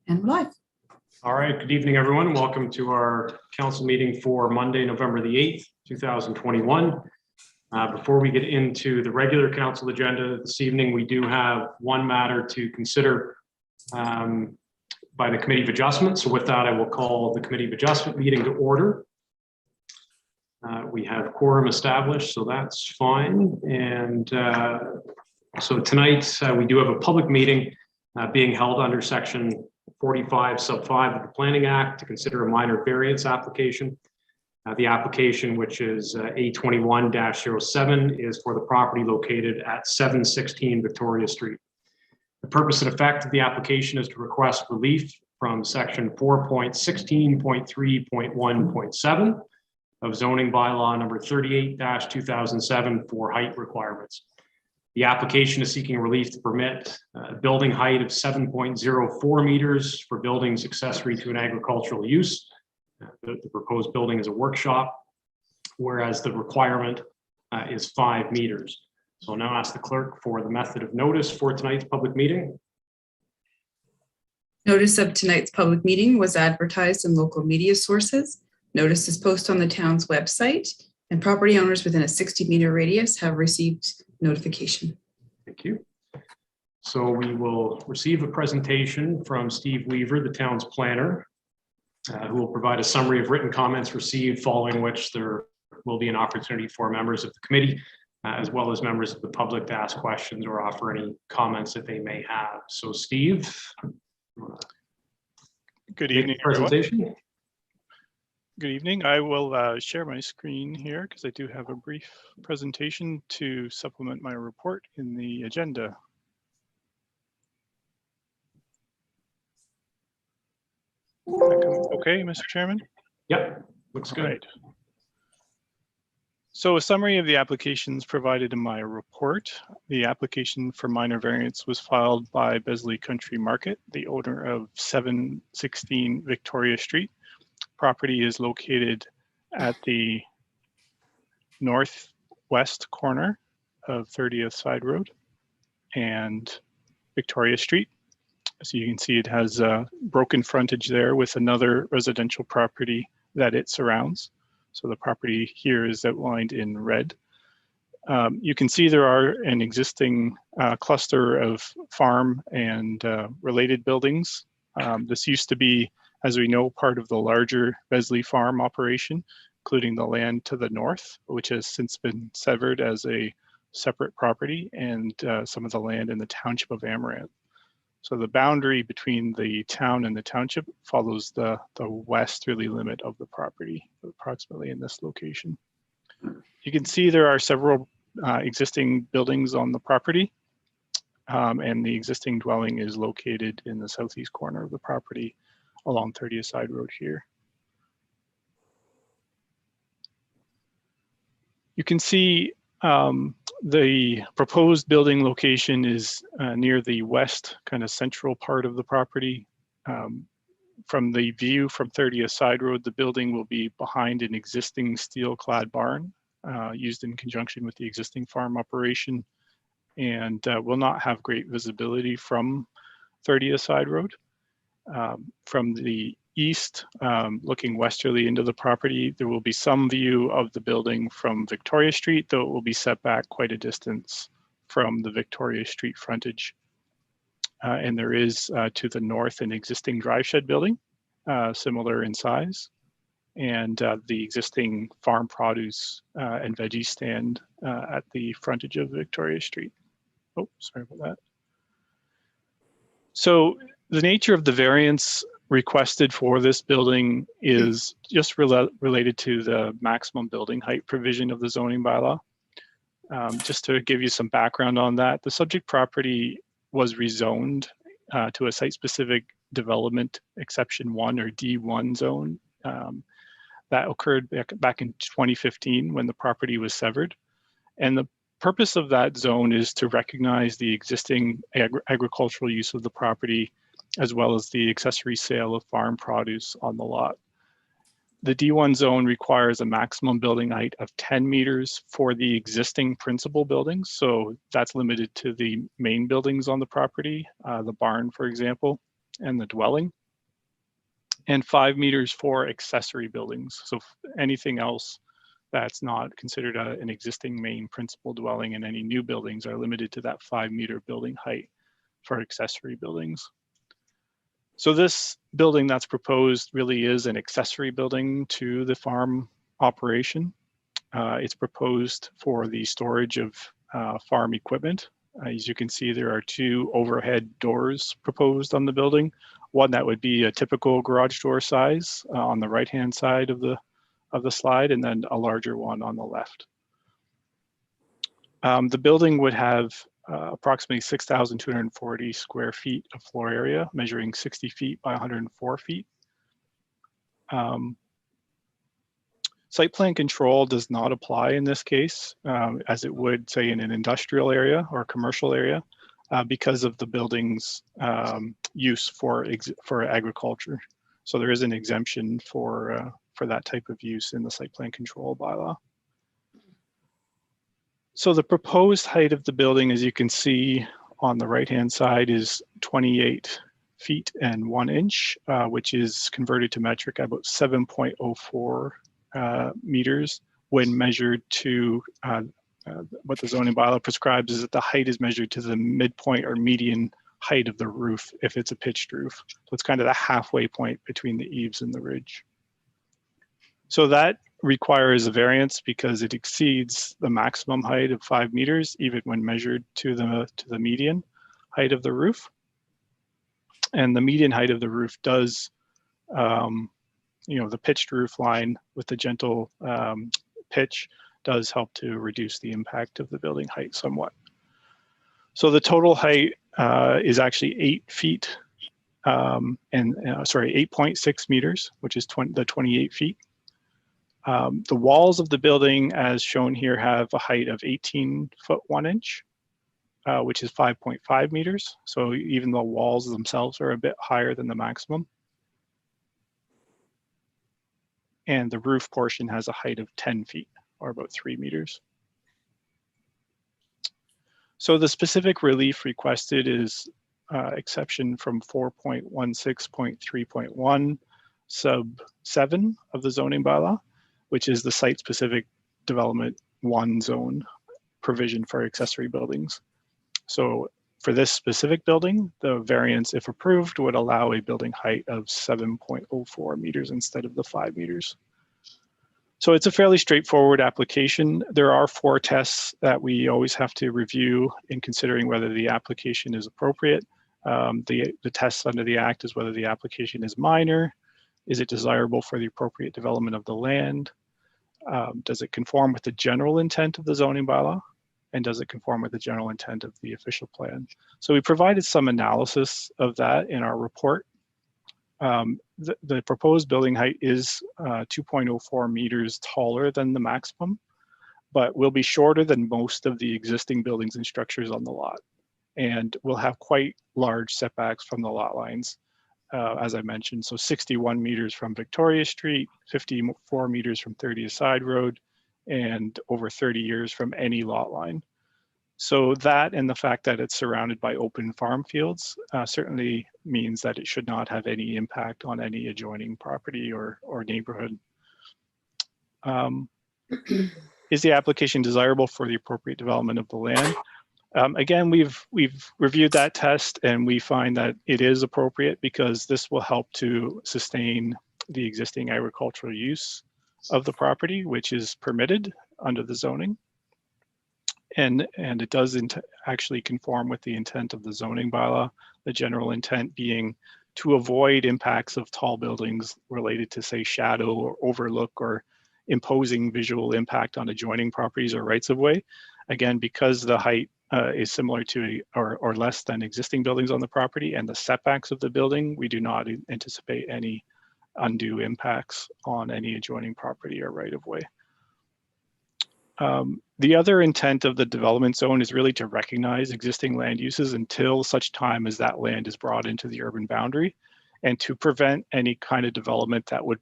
And we're live. All right, good evening, everyone. Welcome to our council meeting for Monday, November the 8th, 2021. Before we get into the regular council agenda this evening, we do have one matter to consider by the Committee of Adjustment. So with that, I will call the Committee of Adjustment meeting to order. We have quorum established, so that's fine. And so tonight we do have a public meeting being held under section 45 sub 5 of the Planning Act to consider a minor variance application. The application, which is A21-07, is for the property located at 716 Victoria Street. The purpose and effect of the application is to request relief from section 4.16.3.1.7 of zoning bylaw number 38-2007 for height requirements. The application is seeking relief to permit a building height of 7.04 meters for buildings accessory to an agricultural use. The proposed building is a workshop, whereas the requirement is 5 meters. So I'll now ask the clerk for the method of notice for tonight's public meeting. Notice of tonight's public meeting was advertised in local media sources. Notice is posted on the town's website, and property owners within a 60-meter radius have received notification. Thank you. So we will receive a presentation from Steve Weaver, the town's planner, who will provide a summary of written comments received, following which there will be an opportunity for members of the committee, as well as members of the public, to ask questions or offer any comments that they may have. So Steve. Good evening, presentation. everyone. Good evening. I will share my screen here because I do have a brief presentation to supplement my report in the agenda. Okay, Mr. Chairman? Yep, looks good. Right. So a summary of the applications provided in my report. The application for minor variance was filed by Besley Country Market, the owner of 716 Victoria Street. Property is located at the northwest corner of 30th Side Road and Victoria Street. So you can see it has a broken frontage there with another residential property that it surrounds. So the property here is outlined in red. You can see there are an existing cluster of farm and related buildings. This used to be, as we know, part of the larger Besley farm operation, including the land to the north, which has since been severed as a separate property, and some of the land in the township of Amaranth. So the boundary between the town and the township follows the westerly limit of the property, approximately in this location. You can see there are several existing buildings on the property, and the existing dwelling is located in the southeast corner of the property along 30th Side Road here. You can see the proposed building location is near the west kind of central part of the property. From the view from 30th Side Road, the building will be behind an existing steel-clad barn used in conjunction with the existing farm operation, and will not have great visibility from 30th Side Road. From the east, looking westerly into the property, there will be some view of the building from Victoria Street, though it will be set back quite a distance from the Victoria Street frontage. And there is to the north an existing dry shed building, similar in size, and the existing farm produce and veggie stand at the frontage of Victoria Street. Oh, sorry about that. So the nature of the variance requested for this building is just related to the maximum building height provision of the zoning bylaw. Just to give you some background on that, the subject property was rezoned to a site-specific development exception 1 or D1 zone. That occurred back in 2015 when the property was severed. And the purpose of that zone is to recognize the existing agricultural use of the property, as well as the accessory sale of farm produce on the lot. The D1 zone requires a maximum building height of 10 meters for the existing principal buildings. So that's limited to the main buildings on the property, the barn, for example. and the dwelling, and 5 meters for accessory buildings. So anything else that's not considered an existing main principal dwelling, and any new buildings are limited to that 5-meter building height for accessory buildings. So this building that's proposed really is an accessory building to the farm operation. It's proposed for the storage of farm equipment. As you can see, there are 2 overhead doors proposed on the building. One that would be a typical garage door size on the right-hand side of the slide, and then a larger one on the left. The building would have approximately 6,240 square feet of floor area, measuring 60 feet by 104 feet. Site plan control does not apply in this case, as it would, say, in an industrial area or commercial area, because of the building's use for agriculture. So there is an exemption for that type of use in the site plan control bylaw. So the proposed height of the building, as you can see on the right-hand side, is 28 feet and 1 inch, which is converted to metric at about 7.04 meters when measured to what the zoning bylaw prescribes is that the height is measured to the midpoint or median height of the roof if it's a pitched roof. So it's kind of the halfway point between the eaves and the ridge. So that requires a variance because it exceeds the maximum height of 5 meters, even when measured to the median height of the roof. And the median height of the roof does, the pitched roof line with the gentle pitch does help to reduce the impact of the building height somewhat. So the total height is actually 8 feet, 8.6 meters, which is the 28 feet. The walls of the building, as shown here, have a height of 18 foot 1 inch, which is 5.5 meters. So even the walls themselves are a bit higher than the maximum. And the roof portion has a height of 10 feet, or about 3 meters. So the specific relief requested is exception from 4.16.3.1 sub 7 of the zoning bylaw, which is the site-specific development 1 zone provision for accessory buildings. So for this specific building, the variance, if approved, would allow a building height of 7.04 meters instead of the 5 meters. So it's a fairly straightforward application. There are 4 tests that we always have to review in considering whether the application is appropriate. The tests under the Act is whether the application is minor. Is it desirable for the appropriate development of the land? Does it conform with the general intent of the zoning bylaw? And does it conform with the general intent of the official plan? So we provided some analysis of that in our report. The proposed building height is 2.04 meters taller than the maximum, but will be shorter than most of the existing buildings and structures on the lot, and will have quite large setbacks from the lot lines, as I mentioned. So 61 meters from Victoria Street, 54 meters from 30th Side Road, and over 30 years from any lot line. So that and the fact that it's surrounded by open farm fields certainly means that it should not have any impact on any adjoining property or neighborhood. Is the application desirable for the appropriate development of the land? Again, we've reviewed that test and we find that it is appropriate because this will help to sustain the existing agricultural use of the property, which is permitted under the zoning. And it does actually conform with the intent of the zoning bylaw, the general intent being to avoid impacts of tall buildings related to, say, shadow or overlook or imposing visual impact on adjoining properties or rights of way. Again, because the height is similar to or less than existing buildings on the property and the setbacks of the building, we do not anticipate any undue impacts on any adjoining property or right of way. The other intent of the development zone is really to recognize existing land uses until such time as that land is brought into the urban boundary, and to prevent any kind of development that would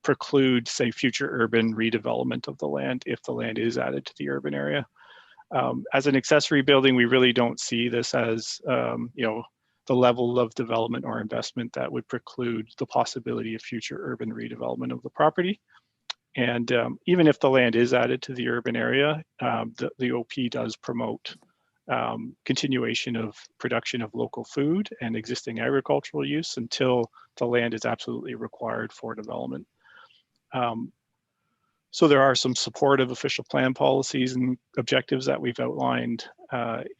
preclude, say, future urban redevelopment of the land if the land is added to the urban area. As an accessory building, we really don't see this as, the the level of development or investment that would preclude the possibility of future urban redevelopment of the property. And even if the land is added to the urban area, the OP does promote continuation of production of local food and existing agricultural use until the land is absolutely required for development. So there are some supportive official plan policies and objectives that we've outlined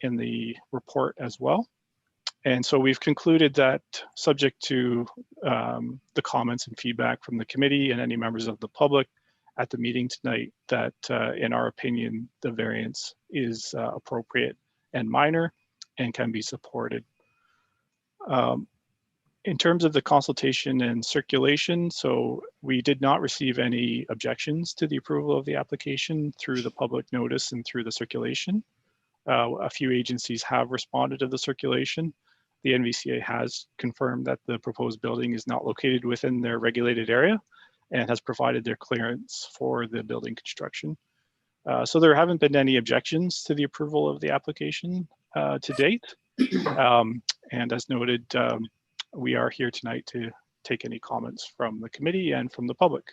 in the report as well. And so we've concluded that, subject to the comments and feedback from the committee and any members of the public at the meeting tonight, that in our opinion, the variance is appropriate and minor and can be supported. In terms of the consultation and circulation, so we did not receive any objections to the approval of the application through the public notice and through the circulation. A few agencies have responded to the circulation. The NVCA has confirmed that the proposed building is not located within their regulated area and has provided their clearance for the building construction. So there haven't been any objections to the approval of the application to date. And as noted, we are here tonight to take any comments from the committee and from the public.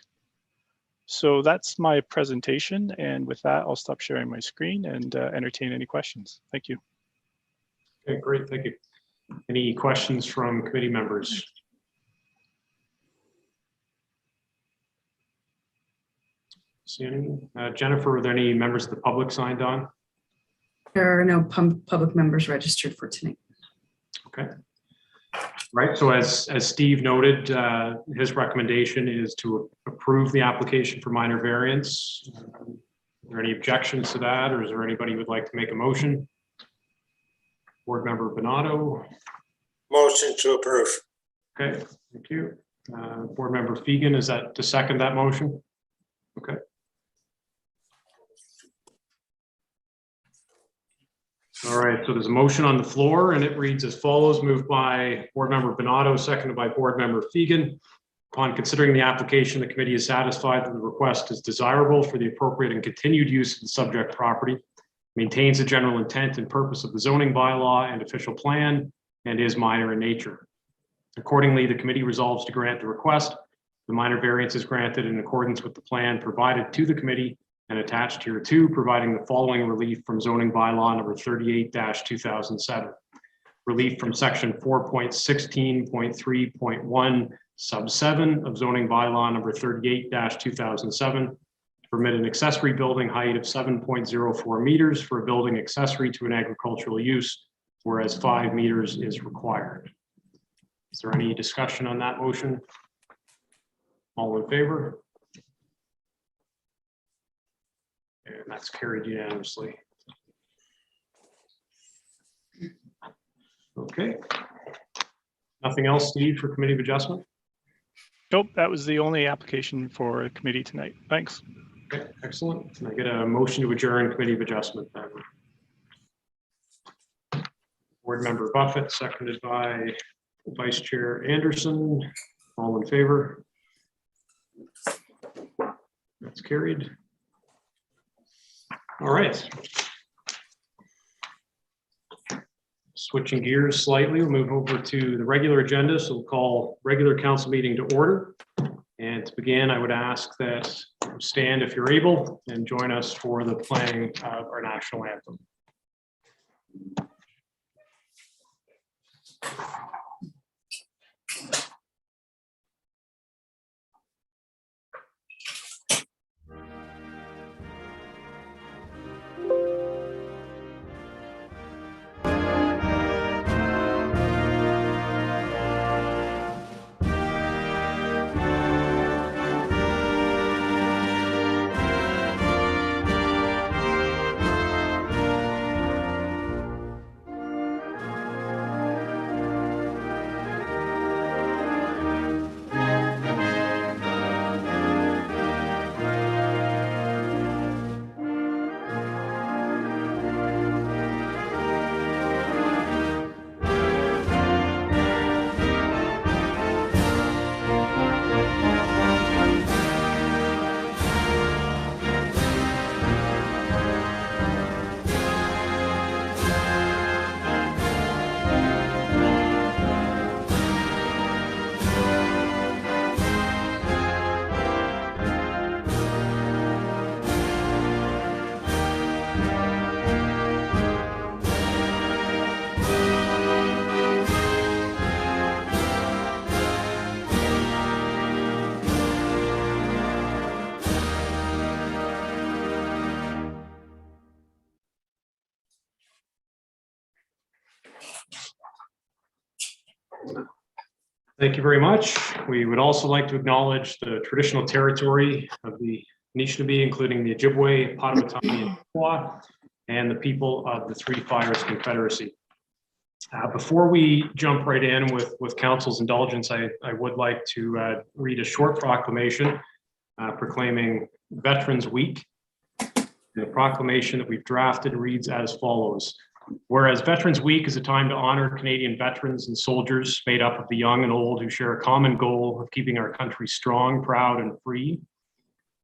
So that's my presentation. And with that, I'll stop sharing my screen and entertain any questions. Thank you. Okay, great, thank you. Any questions from committee members? See any? Jennifer, are there any members of the public signed on? There are no public members registered for tonight. Okay. Right, so as Steve noted, his recommendation is to approve the application for minor variance. Are there any objections to that, or is there anybody who would like to make a motion? Board Member Bonato. Motion to approve. Okay, thank you. Board Member Fegan, is that to second that motion? Okay. All right, so there's a motion on the floor and it reads as follows, moved by Board Member Bonato, seconded by Board Member Fegan. Upon considering the application, the committee is satisfied that the request is desirable for the appropriate and continued use of the subject property, maintains the general intent and purpose of the zoning bylaw and official plan, and is minor in nature. Accordingly, the committee resolves to grant the request. The minor variance is granted in accordance with the plan provided to the committee and attached here too, providing the following relief from zoning bylaw number 38-2007. Relief from section 4.16.3.1 sub 7 of zoning bylaw number 38-2007 to permit an accessory building height of 7.04 meters for a building accessory to an agricultural use, whereas 5 meters is required. Is there any discussion on that motion? All in favor? And that's carried unanimously. Okay. Nothing else, Steve, for Committee of Adjustment? Nope, that was the only application for a committee tonight. Thanks. Okay, excellent. Can I get a motion to adjourn Committee of Adjustment then? Board Member Buffett, seconded by Vice Chair Anderson. All in favor? That's carried. All right. Switching gears slightly, we'll move over to the regular agenda. So we'll call regular council meeting to order. And to begin, I would ask that you stand if you're able and join us for the playing of our national anthem. Thank you very much. We would also like to acknowledge the traditional territory of the Anishinaabe, including the Ojibwe, Potawatomi, and Chippewa, and the people of the Three Fires Confederacy. Before we jump right in with council's indulgence, I would like to read a short proclamation proclaiming Veterans Week. The proclamation that we've drafted reads as follows. Whereas Veterans Week is a time to honor Canadian veterans and soldiers made up of the young and old who share a common goal of keeping our country strong, proud, and free.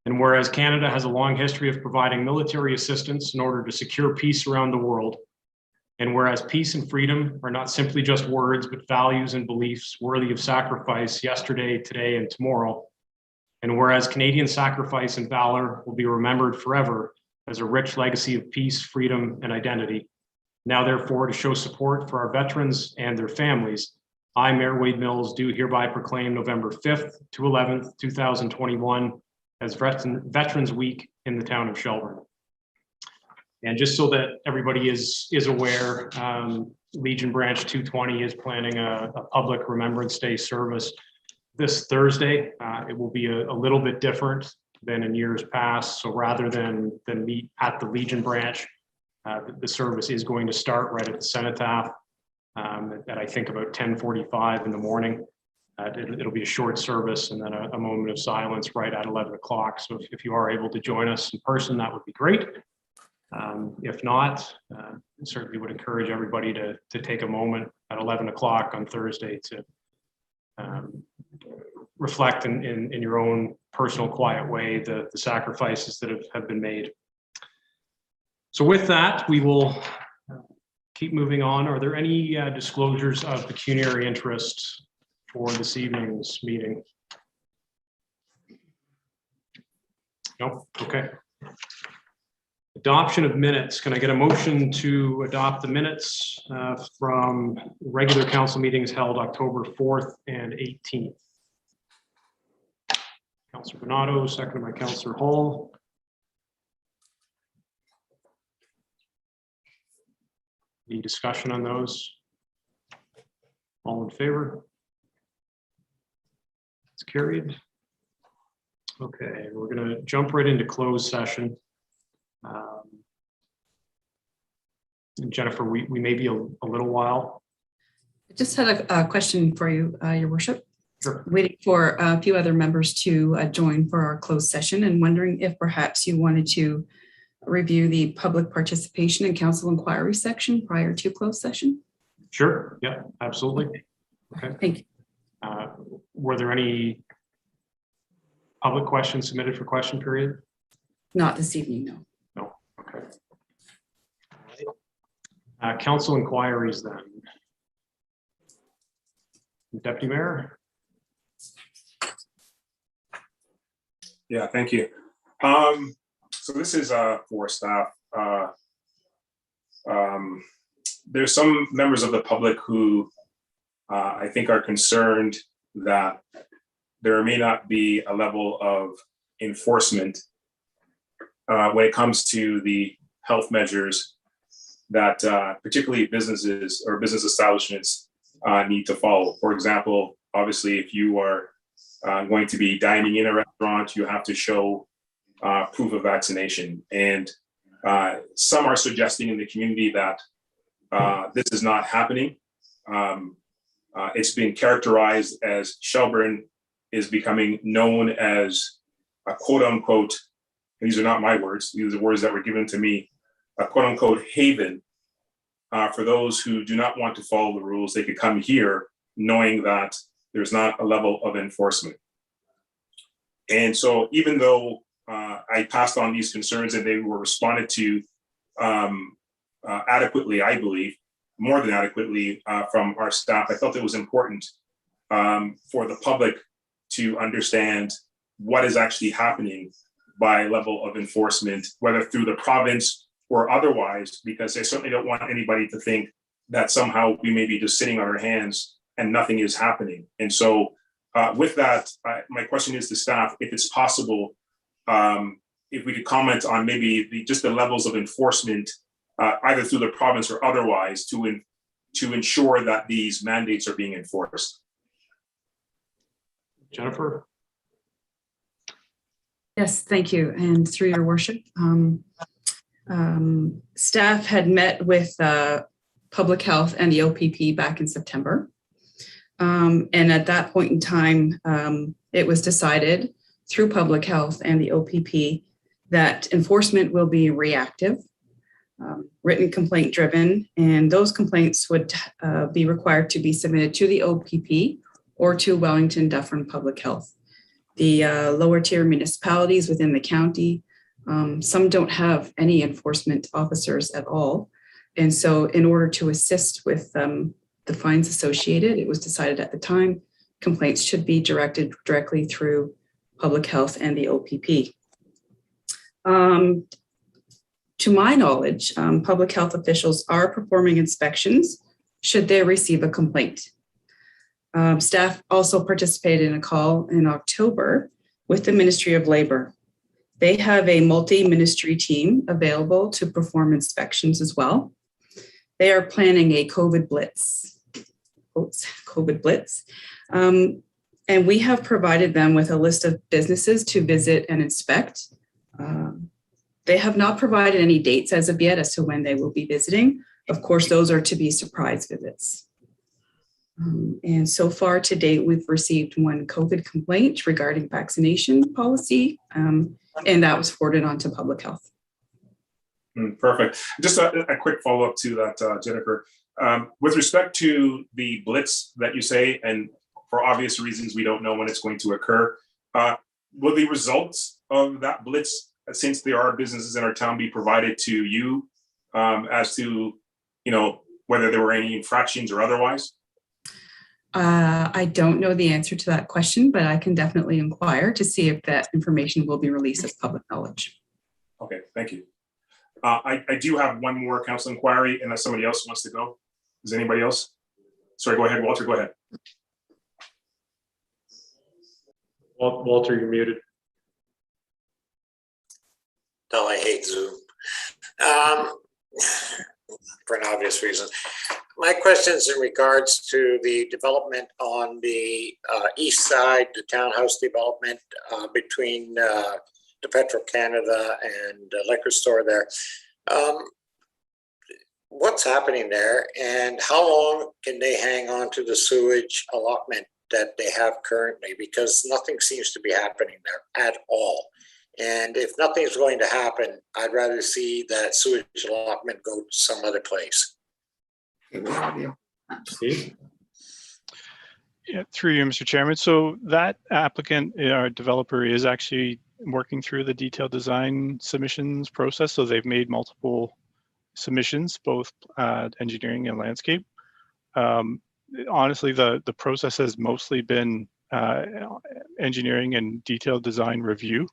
And whereas Canada has a long history of providing military assistance in order to secure peace around the world. And whereas peace and freedom are not simply just words, but values and beliefs worthy of sacrifice yesterday, today, and tomorrow. And whereas Canadian sacrifice and valor will be remembered forever as a rich legacy of peace, freedom, and identity. Now, therefore, to show support for our veterans and their families, I, Mayor Wade Mills, do hereby proclaim November 5th to 11th, 2021 as Veterans Week in the town of Shelburne. And just so that everybody is aware, Legion Branch 220 is planning a public Remembrance Day service this Thursday. It will be a little bit different than in years past. So rather than meet at the Legion Branch, the service is going to start right at the cenotaph at I think about 10:45 in the morning. It'll be a short service and then a moment of silence right at 11 o'clock. So if you are able to join us in person, that would be great. If not, certainly would encourage everybody to take a moment at 11 o'clock on Thursday to reflect in your own personal quiet way the sacrifices that have been made. So with that, we will keep moving on. Are there any disclosures of pecuniary interest for this evening's meeting? No? Okay. Adoption of minutes. Can I get a motion to adopt the minutes from regular council meetings held October 4th and 18th? Councillor Bernardo, seconded by Councillor Hall. Any discussion on those? All in favor? It's carried. Okay, we're going to jump right into closed session. And Jennifer, we may be a little while. I just had a question for you, Your Worship. Sure. Waiting for a few other members to join for our closed session and wondering if perhaps you wanted to review the public participation and council inquiry section prior to closed session. Sure. Yeah, absolutely. Okay. Thank you. Were there any public questions submitted for question period? Not this evening, no. No. Okay. Council inquiries then. Deputy Mayor. Yeah, thank you. So this is for staff. There's some members of the public who I think are concerned that there may not be a level of enforcement when it comes to the health measures that particularly businesses or business establishments need to follow. For example, obviously, if you are going to be dining in a restaurant, you have to show proof of vaccination. And some are suggesting in the community that this is not happening. It's been characterized as Shelburne is becoming known as a quote unquote, these are not my words, these are words that were given to me, a quote unquote haven for those who do not want to follow the rules. They could come here knowing that there's not a level of enforcement. And so even though I passed on these concerns and they were responded to adequately, I believe, more than adequately from our staff, I felt it was important for the public to understand what is actually happening by level of enforcement, whether through the province or otherwise, because I certainly don't want anybody to think that somehow we may be just sitting on our hands and nothing is happening. And so with that, my question is to staff, if it's possible, if we could comment on maybe just the levels of enforcement, either through the province or otherwise, to to ensure that these mandates are being enforced. Jennifer? Yes, thank you. And through your worship, staff had met with Public Health and the OPP back in September. And at that point in time, it was decided through Public Health and the OPP that enforcement will be reactive, written complaint driven, and those complaints would be required to be submitted to the OPP or to Wellington Dufferin Public Health. The lower tier municipalities within the county, some don't have any enforcement officers at all. And so in order to assist with the fines associated, it was decided at the time complaints should be directed directly through Public Health and the OPP. To my knowledge, public health officials are performing inspections should they receive a complaint. Staff also participated in a call in October with the Ministry of Labor. They have a multi-ministry team available to perform inspections as well. They are planning a COVID blitz, COVID blitz. And we have provided them with a list of businesses to visit and inspect. They have not provided any dates as of yet as to when they will be visiting. Of course, those are to be surprise visits. And so far to date, we've received one COVID complaint regarding vaccination policy, and that was forwarded on to Public Health. Perfect. Just a quick follow-up to that, Jennifer. With respect to the blitz that you say, and for obvious reasons, we don't know when it's going to occur, will the results of that blitz, since there are businesses in our town, be provided to you as to, whether there were any infractions or otherwise? I don't know the answer to that question, but I can definitely inquire to see if that information will be released as public knowledge. Okay, thank you. I do have one more council inquiry unless somebody else wants to go. Is anybody else? Sorry, go ahead, Walter, go ahead. Walter, you're muted. No, I hate Zoom. For an obvious reason. My question's in regards to the development on the east side, the townhouse development between the Petro-Canada and liquor store there. What's happening there, and how long can they hang on to the sewage allotment that they have currently? Because nothing seems to be happening there at all. And if nothing's going to happen, I'd rather see that sewage allotment go to some other place. Steve? Yeah, through you, Mr. Chairman. So that applicant, our developer, is actually working through the detailed design submissions process. So they've made multiple submissions, both engineering and landscape. Honestly, the process has mostly been engineering and detailed design review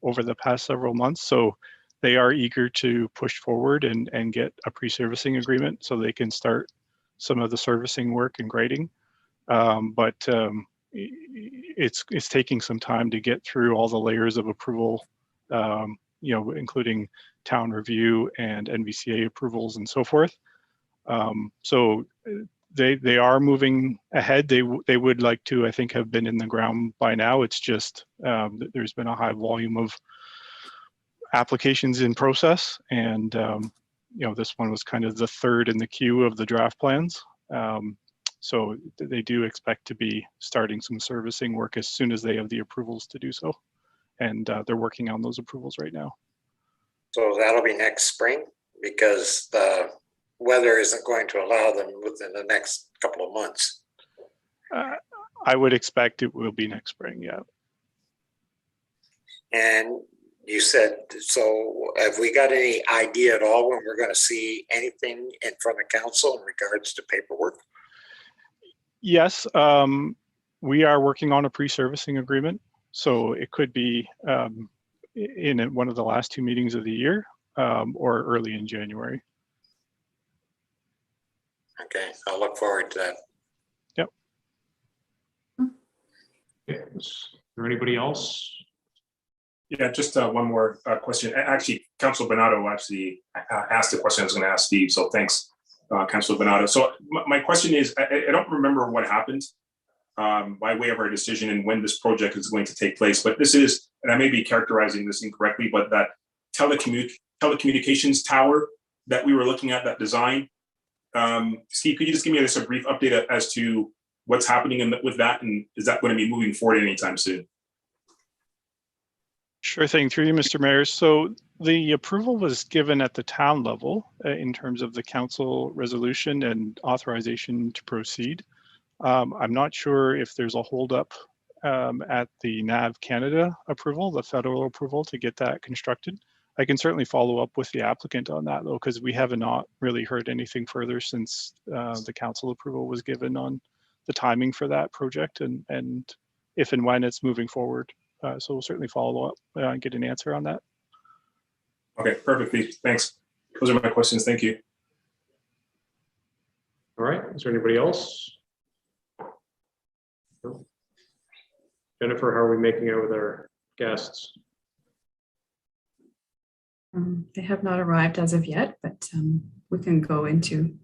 over the past several months. So they are eager to push forward and get a pre-servicing agreement so they can start some of the servicing work and grading. But it's taking some time to get through all the layers of approval, including town review and NVCA approvals and so forth. So they are moving ahead. They would like to, I think, have been in the ground by now. It's just there's been a high volume of applications in process, and this one was kind of the third in the queue of the draft plans. So they do expect to be starting some servicing work as soon as they have the approvals to do so, and they're working on those approvals right now. So that'll be next spring, because the weather isn't going to allow them within the next couple of months. I would expect it will be next spring, yeah. And you said, so have we got any idea at all when we're going to see anything in front of council in regards to paperwork? Yes, we are working on a pre-servicing agreement. So it could be in one of the last two meetings of the year or early in January. Okay, I'll look forward to that. Yep. Okay. Is there anybody else? Yeah, just one more question. Actually, Councilor Bernardo actually asked the question I was going to ask Steve, so thanks Councilor Bernardo. So my question is, I don't remember what happened by way of our decision and when this project is going to take place, but this is, and I may be characterizing this incorrectly, but that telecommunications tower that we were looking at, that design. Steve, could you just give me a brief update as to what's happening with that, and is that going to be moving forward anytime soon? Sure thing, through you, Mr. Mayor. So the approval was given at the town level in terms of the council resolution and authorization to proceed. I'm not sure if there's a holdup at the NAV Canada approval, the federal approval, to get that constructed. I can certainly follow up with the applicant on that, though, because we have not really heard anything further since the council approval was given on the timing for that project and if and when it's moving forward. So we'll certainly follow up and get an answer on that. Okay, perfect. Thanks. Those are my questions. Thank you. All right, is there anybody else? No. Jennifer, how are we making out with our guests? They have not arrived as of yet, but we can go into.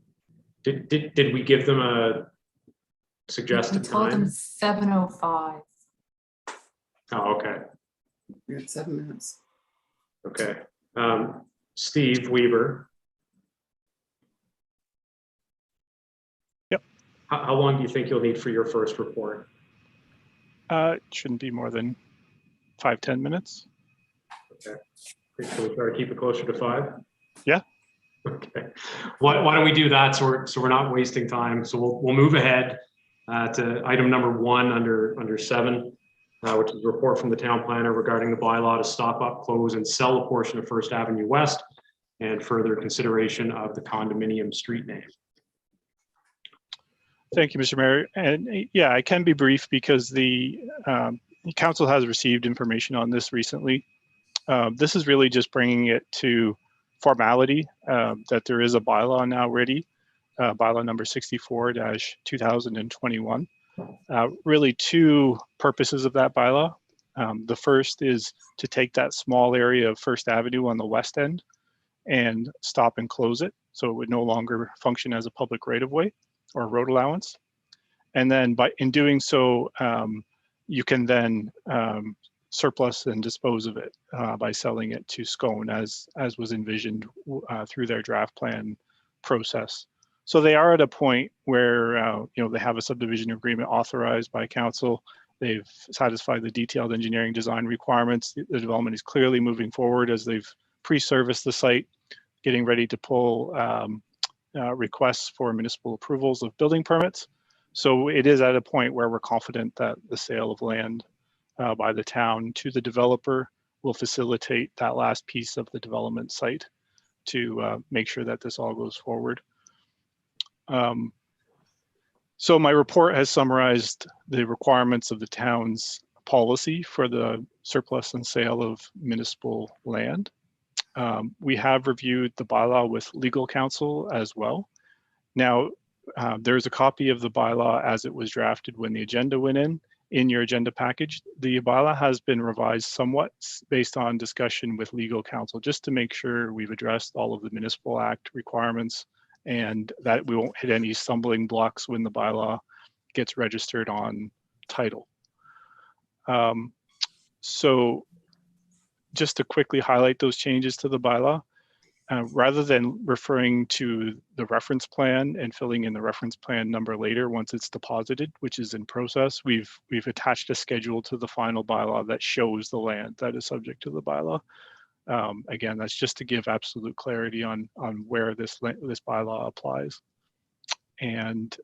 Did we give them a suggested We told them time? 7:05. Oh, okay. We got 7 minutes. Okay. Steve Weaver. Yep. How long do you think you'll need for your first report? It shouldn't be more than 5-10 minutes. Okay. Can we try to keep it closer to 5? Yeah. Okay. Why don't we do that so we're not wasting time? So we'll move ahead to item number 1 under 7. Which is a report from the town planner regarding the bylaw to stop up, close, and sell a portion of First Avenue West, and further consideration of the condominium street name. Thank you, Mr. Mayor. And yeah, I can be brief because the council has received information on this recently. This is really just bringing it to formality that there is a bylaw now ready, bylaw number 64-2021. Really 2 purposes of that bylaw. The first is to take that small area of First Avenue on the west end and stop and close it, so it would no longer function as a public right-of-way or road allowance. And then in doing so, you can then surplus and dispose of it by selling it to Scone as was envisioned through their draft plan process. So they are at a point where they have a subdivision agreement authorized by council. They've satisfied the detailed engineering design requirements. The development is clearly moving forward as they've pre-serviced the site, getting ready to pull requests for municipal approvals of building permits. So it is at a point where we're confident that the sale of land by the town to the developer will facilitate that last piece of the development site to make sure that this all goes forward. So my report has summarized the requirements of the town's policy for the surplus and sale of municipal land. We have reviewed the bylaw with legal counsel as well. Now, there's a copy of the bylaw as it was drafted when the agenda went in your agenda package. The bylaw has been revised somewhat based on discussion with legal counsel, just to make sure we've addressed all of the Municipal Act requirements and that we won't hit any stumbling blocks when the bylaw gets registered on title. So just to quickly highlight those changes to the bylaw, rather than referring to the reference plan and filling in the reference plan number later once it's deposited, which is in process, we've attached a schedule to the final bylaw that shows the land that is subject to the bylaw. Again, that's just to give absolute clarity on where this bylaw applies. And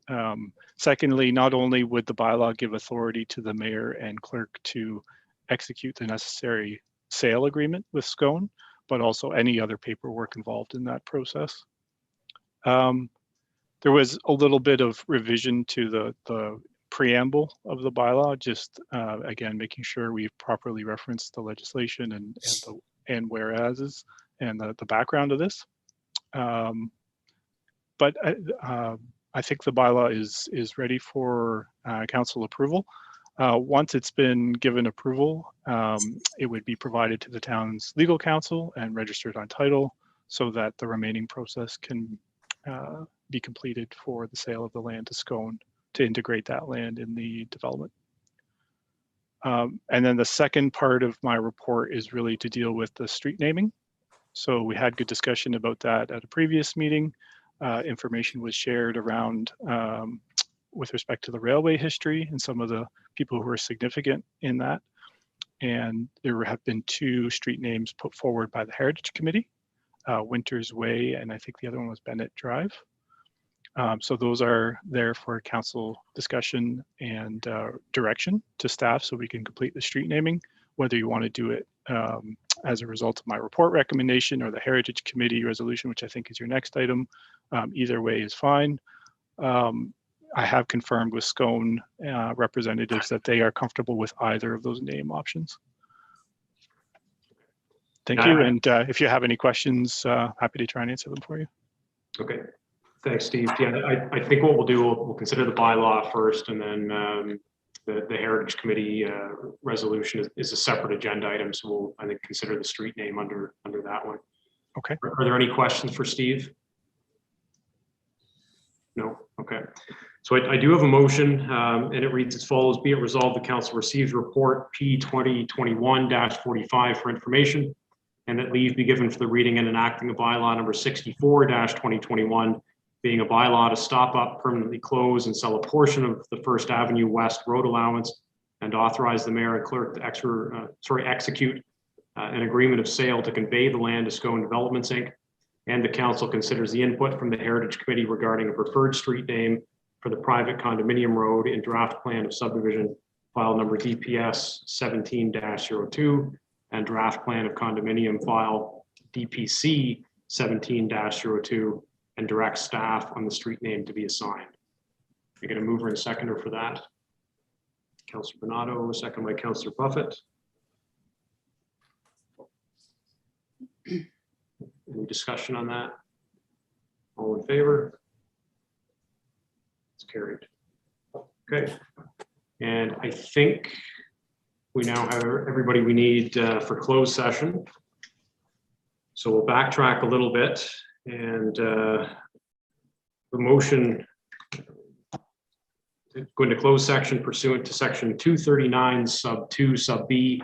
secondly, not only would the bylaw give authority to the mayor and clerk to execute the necessary sale agreement with Scone, but also any other paperwork involved in that process. There was a little bit of revision to the preamble of the bylaw, just again, making sure we've properly referenced the legislation and whereases and the background of this. But I think the bylaw is ready for council approval. Once it's been given approval, it would be provided to the town's legal counsel and registered on title so that the remaining process can be completed for the sale of the land to Scone to integrate that land in the development. And then the second part of my report is really to deal with the street naming. So we had good discussion about that at a previous meeting. Information was shared around with respect to the railway history and some of the people who were significant in that. And there have been 2 street names put forward by the Heritage Committee, Winters Way, and I think the other one was Bennett Drive. So those are there for council discussion and direction to staff so we can complete the street naming, whether you want to do it as a result of my report recommendation or the Heritage Committee resolution, which I think is your next item. Either way is fine. I have confirmed with Scone representatives that they are comfortable with either of those name options. Thank you. And if you have any questions, happy to try and answer them for you. Okay. Thanks, Steve. Yeah, I think what we'll do, we'll consider the bylaw first, and then the Heritage Committee resolution is a separate agenda item. So we'll, I think, consider the street name under that one. Okay. Are there any questions for Steve? No. Okay. So I do have a motion, and it reads as follows: be it resolved, the council receives report P 2021-45 for information, and that leave be given for the reading and enacting of bylaw number 64-2021, being a bylaw to stop up, permanently close, and sell a portion of the First Avenue West road allowance, and authorize the mayor and clerk to execute an agreement of sale to convey the land to Scone Developments Inc. And the council considers the input from the Heritage Committee regarding a preferred street name for the private condominium road in draft plan of subdivision file number DPS 17-02 and draft plan of condominium file DPC 17-02, and direct staff on the street name to be assigned. I get a mover and seconder for that. Councillor Bernardo, second by Councillor Buffett. Any discussion on that? All in favor? It's carried. Okay. And I think we now have everybody we need for closed session. So we'll backtrack a little bit, and the motion to go into closed section pursuant to section 239 sub 2 sub B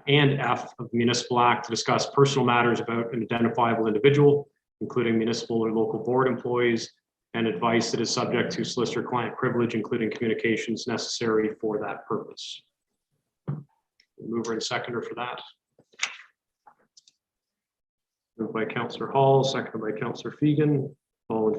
and F of the Municipal Act to discuss personal matters about an identifiable individual, including municipal or local board employees, and advice that is subject to solicitor-client privilege, including communications necessary for that purpose. Mover and seconder for that. Moved by Councillor Hall, seconded by Councillor Fegan. All in